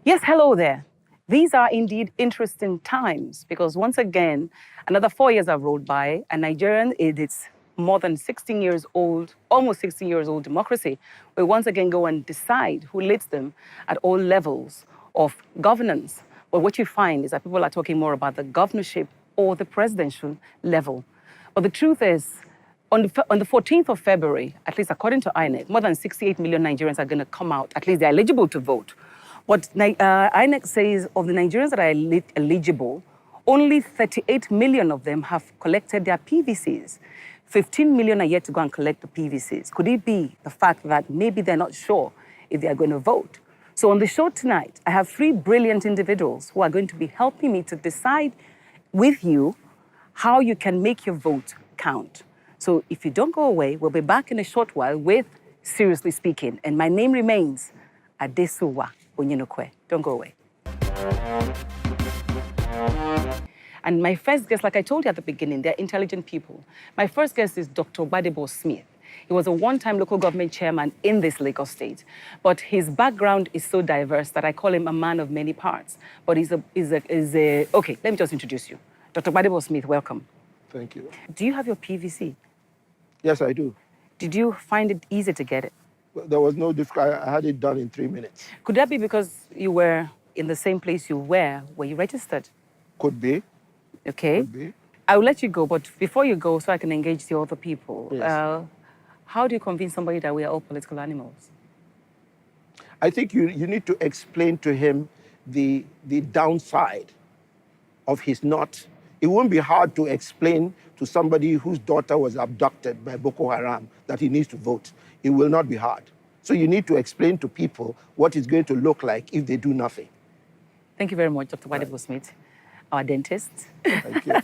Yes, hello there. These are indeed interesting times because once again, another 4 years have rolled by and Nigerian in its more than 16 years old, almost 16 years old democracy, will once again go and decide who leads them at all levels of governance. But what you find is that people are talking more about the governorship or the presidential level. But the truth is, on the 14th of February, at least according to INEC, more than 68 million Nigerians are going to come out. At least they're eligible to vote. What INEC says of the Nigerians that are eligible, only 38 million of them have collected their PVCs. 15 million are yet to go and collect the PVCs. Could it be the fact that maybe they're not sure if they are going to vote? So on the show tonight, I have 3 brilliant individuals who are going to be helping me to decide with you how you can make your vote count. So if you don't go away, we'll be back in a short while with Seriously Speaking. And my name remains Adesuwa. Onyenokwe. Don't go away. And my first guest, like I told you at the beginning, they're intelligent people. My first guest is Dr. Gbadebo-Smith. He was a one-time local government chairman in this Lagos state. But his background is so diverse that I call him a man of many parts. But okay, let me just introduce you. Dr. Gbadebo-Smith, welcome. Thank you. Do you have your PVC? Yes, I do. Did you find it easy to get it? There was no difficulty. I had it done in 3 minutes. Could that be because you were in the same place you were where you registered? Could be. Okay. Could be. I will let you go, but before you go, so I can engage the other people, Yes. How do you convince somebody that we are all political animals? I think you need to explain to him the downside of his not. It won't be hard to explain to somebody whose daughter was abducted by Boko Haram that he needs to vote. It will not be hard. So you need to explain to people what it's going to look like if they do nothing. Thank you very much, Dr. Gbadebo-Smith, our dentist. Thank you.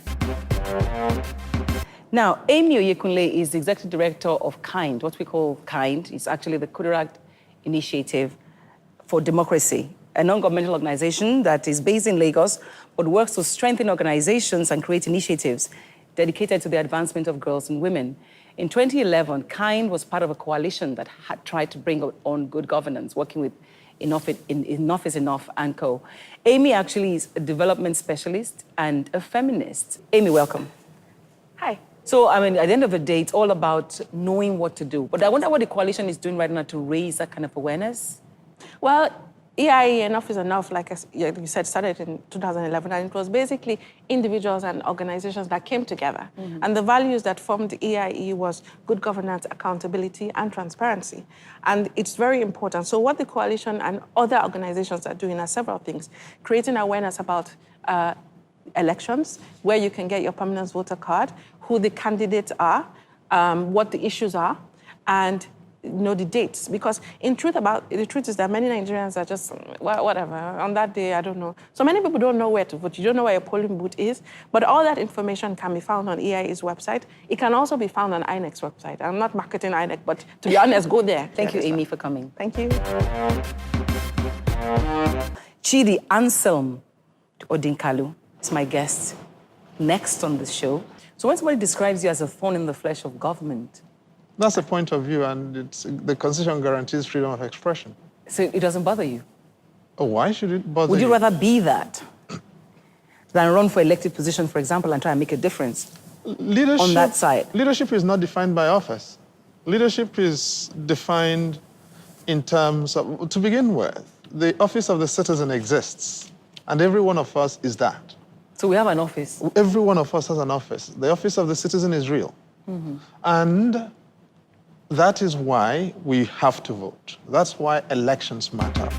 Now, Amy Oyekunle is the executive director of KIND, what we call KIND. It's actually the Kudirat Initiative for Democracy, a non-governmental organization that is based in Lagos, but works to strengthen organizations and create initiatives dedicated to the advancement of girls and women. In 2011, KIND was part of a coalition that had tried to bring on good governance, working with Enough is Enough and Co. Amy actually is a development specialist and a feminist. Amy, welcome. Hi. So, I mean, at the end of the day, it's all about knowing what to do. But I wonder what the coalition is doing right now to raise that kind of awareness. Well, EIE, Enough is Enough, like you said, started in 2011, and it was basically individuals and organizations that came together. Mm-hmm. And the values that formed EIE was good governance, accountability, and transparency. And it's very important. So what the coalition and other organizations are doing are several things. Creating awareness about elections, where you can get your permanent voter card, who the candidates are, what the issues are, and the dates. Because the truth is that many Nigerians are just, well, whatever, on that day, I don't know. So many people don't know where to vote. You don't know where your polling booth is. But all that information can be found on EIE's website. It can also be found on INEC's website. I'm not marketing INEC, but to be honest, go there. Thank you, Amy, for coming. Thank you. Chidi Odinkalu is my guest next on the show. So when somebody describes you as a thorn in the flesh of government, that's a point of view, and the Constitution guarantees freedom of expression. So it doesn't bother you? Oh, why should it bother you? Would you rather be that than run for elected position, for example, and try and make a difference on that side? Leadership is not defined by office. Leadership is defined in terms of, to begin with, the office of the citizen exists, and every one of us is that. So we have an office? Every one of us has an office. The office of the citizen is real. Mm-hmm. And that is why we have to vote. That's why elections matter.